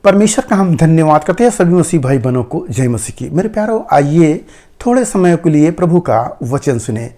परमेश्वर का हम धन्यवाद करते हैं सभी मसीह भाई बहनों को। जय मसीह की। मेरे प्यारों, आइए थोड़े समय के लिए प्रभु का वचन सुने।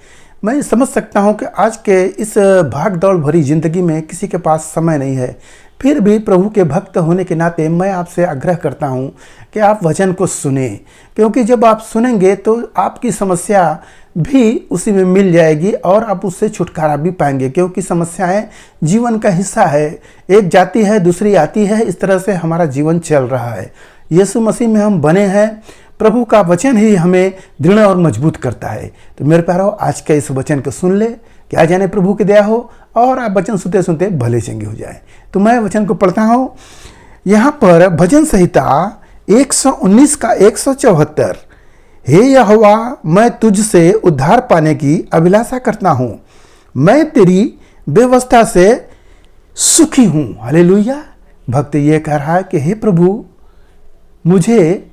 मैं समझ सकता हूं कि आज के इस भाग दौड़ भरी जिंदगी में किसी के पास समय नहीं है, फिर भी प्रभु के भक्त होने के नाते मैं आपसे आग्रह करता हूं कि आप वचन को सुने, क्योंकि जब आप सुनेंगे तो आपकी समस्या भी उसी में मिल जाएगी और आप उससे छुटकारा भी पाएंगे, क्योंकि समस्याएं जीवन का हिस्सा है। एक जाती है, दूसरी आती है, इस तरह से हमारा जीवन चल रहा है। यीशु मसीह में हम बने हैं, प्रभु का वचन ही हमें दृढ़ और मजबूत करता है। तो मेरे प्यारों, आज के इस वचन को सुन ले, क्या जाने प्रभु की दया हो और आप वचन सुनते सुनते भले चंगे हो जाए। तो मैं वचन को पढ़ता हूँ। यहाँ पर भजन संहिता 119 का 174। हे यहोवा, मैं तुझसे उद्धार पाने की अभिलाषा करता हूँ, मैं तेरी व्यवस्था से सुखी हूँ। हालेलुया। भक्त ये कह रहा है कि हे प्रभु, मुझे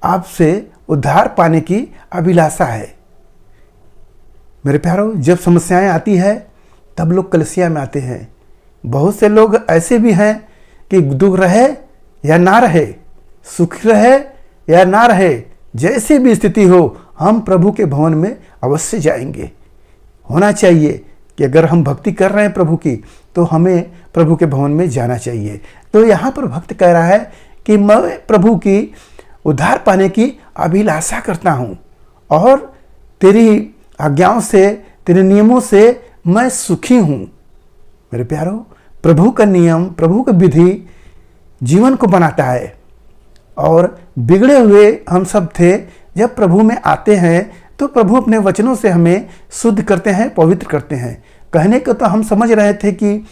आपसे उद्धार पाने की अभिलाषा है। मेरे प्यारों, जब समस्याएं आती है तब लोग कलीसिया में आते हैं। बहुत से लोग ऐसे भी हैं कि दुख रहे या ना रहे, सुख रहे या ना रहे, जैसी भी स्थिति हो, हम प्रभु के भवन में अवश्य जाएंगे। होना चाहिए कि अगर हम भक्ति कर रहे हैं प्रभु की, तो हमें प्रभु के भवन में जाना चाहिए। तो यहाँ पर भक्त कह रहा है कि मैं प्रभु की उद्धार पाने की अभिलाषा करता हूँ और तेरी आज्ञाओं से, तेरे नियमों से मैं सुखी हूँ। मेरे प्यारों, प्रभु का नियम, प्रभु का विधि जीवन को बनाता है। और बिगड़े हुए हम सब थे, जब प्रभु में आते हैं तो प्रभु अपने वचनों से हमें शुद्ध करते हैं, पवित्र करते हैं। कहने को तो हम समझ रहे थे कि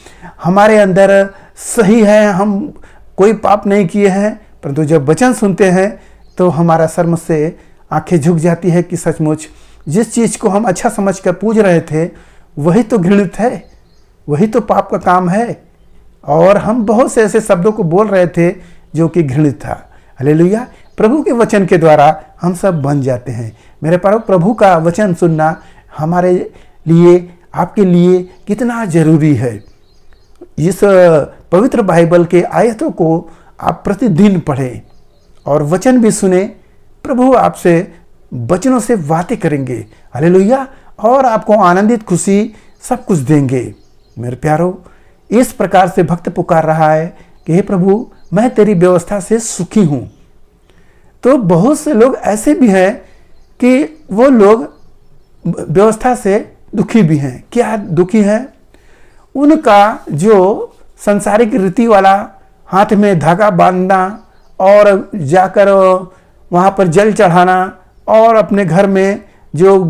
हमारे अंदर सही है, हम कोई पाप नहीं किए हैं, परंतु जब वचन सुनते हैं तो हमारा शर्म से आंखें झुक जाती है कि सचमुच जिस चीज़ को हम अच्छा समझकर पूज रहे थे वही तो घृणित है, वही तो पाप का काम है। और हम बहुत से ऐसे शब्दों को बोल रहे थे जो कि घृणित था। हालेलुया। प्रभु के वचन के द्वारा हम सब बन जाते हैं। मेरे प्यारों, प्रभु का वचन सुनना हमारे लिए, आपके लिए कितना जरूरी है। इस पवित्र बाइबल के आयतों को आप प्रतिदिन पढ़ें और वचन भी सुने। प्रभु आपसे वचनों से बातें करेंगे। हालेलुया। और आपको आनंदित, खुशी सब कुछ देंगे। मेरे प्यारों, इस प्रकार से भक्त पुकार रहा है कि हे प्रभु, मैं तेरी व्यवस्था से सुखी हूँ। तो बहुत से लोग ऐसे भी हैं कि वो लोग व्यवस्था से दुखी भी हैं। क्या दुखी हैं? उनका जो सांसारिक रीति वाला हाथ में धागा बांधना और जाकर वहाँ पर जल चढ़ाना और अपने घर में जो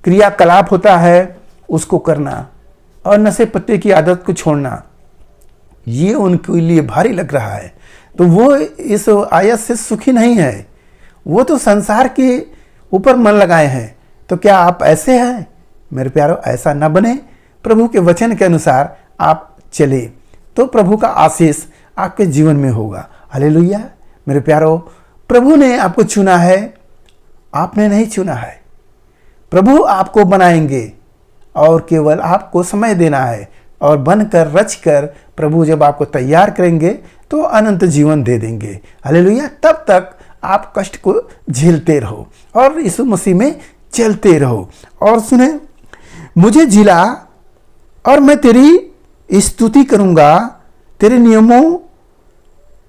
क्रियाकलाप होता है उसको करना और नशे पत्ते की आदत को छोड़ना, ये उनके लिए भारी लग रहा है। तो वो इस आयत से सुखी नहीं है, वो तो संसार के ऊपर मन लगाए हैं। तो क्या आप ऐसे हैं? मेरे प्यारों, ऐसा न बने। प्रभु के वचन के अनुसार आप चले तो प्रभु का आशीष आपके जीवन में होगा। हालेलुया। मेरे प्यारों, प्रभु ने आपको चुना है, आपने नहीं चुना है। प्रभु आपको बनाएंगे और केवल आपको समय देना है, और बनकर रचकर प्रभु जब आपको तैयार करेंगे तो अनंत जीवन दे देंगे। हालेलुया। तब तक आप कष्ट को झेलते रहो और यीशु मसीह में चलते रहो। और सुने, मुझे जिला और मैं तेरी स्तुति करूंगा, तेरे नियमों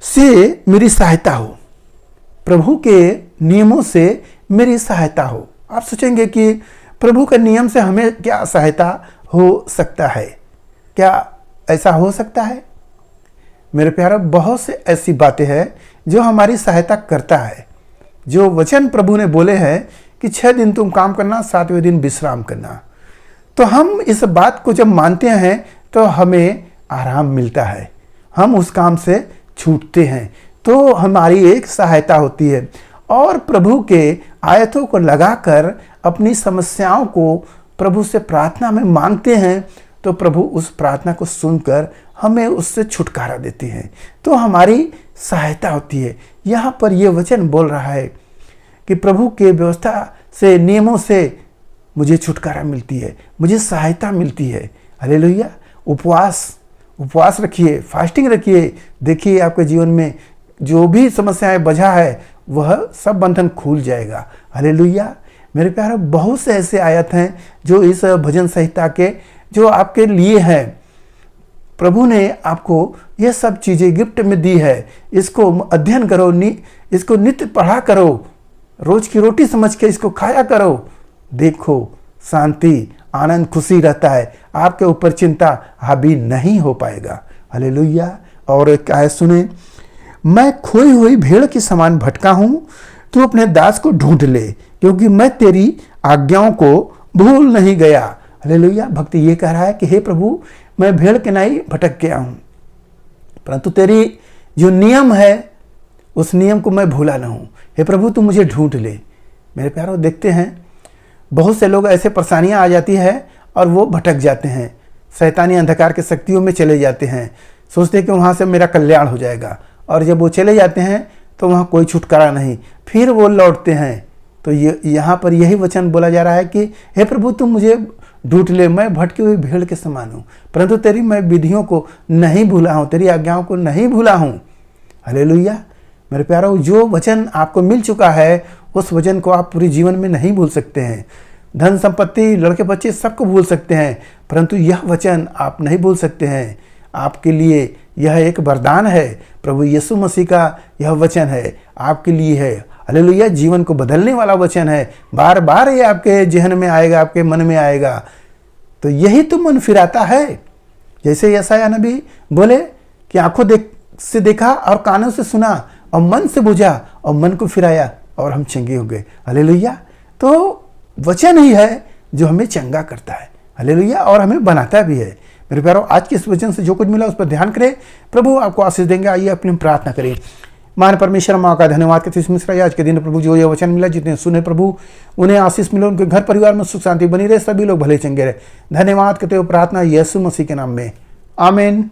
से मेरी सहायता हो। प्रभु के नियमों से मेरी सहायता हो। आप सोचेंगे कि प्रभु के नियम से हमें क्या सहायता हो सकता है? क्या ऐसा हो सकता है? मेरे प्यारों, बहुत से ऐसी बातें हैं जो हमारी सहायता करता है। जो वचन प्रभु ने बोले हैं कि 6 दिन तुम काम करना, 7वें दिन विश्राम करना। तो हम इस बात को जब मानते हैं तो हमें आराम मिलता है, हम उस काम से छूटते हैं, तो हमारी एक सहायता होती है। और प्रभु के आयतों को लगाकर अपनी समस्याओं को प्रभु से प्रार्थना में मांगते हैं तो प्रभु उस प्रार्थना को सुनकर हमें उससे छुटकारा देते हैं, तो हमारी सहायता होती है। यहाँ पर यह वचन बोल रहा है कि प्रभु के व्यवस्था से, नियमों से मुझे छुटकारा मिलती है, मुझे सहायता मिलती है। हालेलुया। उपवास रखिए, फास्टिंग रखिए। देखिए आपके जीवन में जो भी समस्याएं बजा है वह सब बंधन खुल जाएगा। हालेलुया। मेरे प्यारे, बहुत से ऐसे आयत हैं जो इस भजन संहिता के जो आपके लिए हैं। प्रभु ने आपको ये सब चीज़ें गिफ्ट में दी है। इसको अध्ययन करो, इसको नित्य पढ़ा करो, रोज की रोटी समझ के इसको खाया करो। देखो, शांति, आनंद, खुशी रहता है। आपके ऊपर चिंता हावी नहीं हो पाएगा। हालेलुया। और क्या है, सुने, मैं खोई हुई भेड़ के समान भटका हूं, तू अपने दास को ढूंढ ले, क्योंकि मैं तेरी आज्ञाओं को भूल नहीं गया। हालेलुया। भक्ति ये कह रहा है कि हे प्रभु, मैं भेड़ के नहीं भटक गया हूं, परंतु तेरी जो नियम है उस नियम को मैं भूला ना हूं। हे प्रभु, तू मुझे ढूंढ ले। मेरे प्यारों, देखते हैं बहुत से लोग ऐसे परेशानियां आ जाती है और वो भटक जाते हैं, शैतानी अंधकार के शक्तियों में चले जाते हैं, सोचते हैं कि वहाँ से मेरा कल्याण हो जाएगा, और जब वो चले जाते हैं तो वहाँ कोई छुटकारा नहीं, फिर वो लौटते हैं। तो यहाँ पर यही वचन बोला जा रहा है कि हे प्रभु, तुम मुझे ढूंढ ले, मैं भटकी हुई भेड़ के समान हूँ, परंतु तेरी मैं विधियों को नहीं भूला हूँ, तेरी आज्ञाओं को नहीं भूला हूँ। हालेलुया। मेरे प्यारों, जो वचन आपको मिल चुका है उस वचन को आप पूरे जीवन में नहीं भूल सकते हैं। धन संपत्ति, लड़के बच्चे सबको भूल सकते हैं, परंतु यह वचन आप नहीं भूल सकते हैं। आपके लिए यह एक वरदान है। प्रभु यीशु मसीह का यह वचन है, आपके लिए है। हालेलुया। जीवन को बदलने वाला वचन है। बार बार ये आपके जहन में आएगा, आपके मन में आएगा, तो यही तो मन फिराता है। जैसे यशायाह नबी बोले कि आंखों से देखा और कानों से सुना और मन से बुझा और मन को फिराया और हम चंगे हो गए। हालेलुया। तो वचन ही है जो हमें चंगा करता है। हालेलुया। और हमें बनाता भी है। मेरे प्यारों, आज के इस वचन से जो कुछ मिला उस पर ध्यान करें, प्रभु आपको आशीष देंगे। आइए अपनी प्रार्थना करें। मान परमेश्वर, माँ का धन्यवाद करते हैं मिश्रा, आज के दिन प्रभु जो ये वचन मिला, जितने सुने प्रभु उन्हें आशीष मिले, उनके घर परिवार में सुख शांति बनी रहे, सभी लोग भले चंगे रहे। धन्यवाद करते हो, प्रार्थना यीशु मसीह के नाम में, आमीन।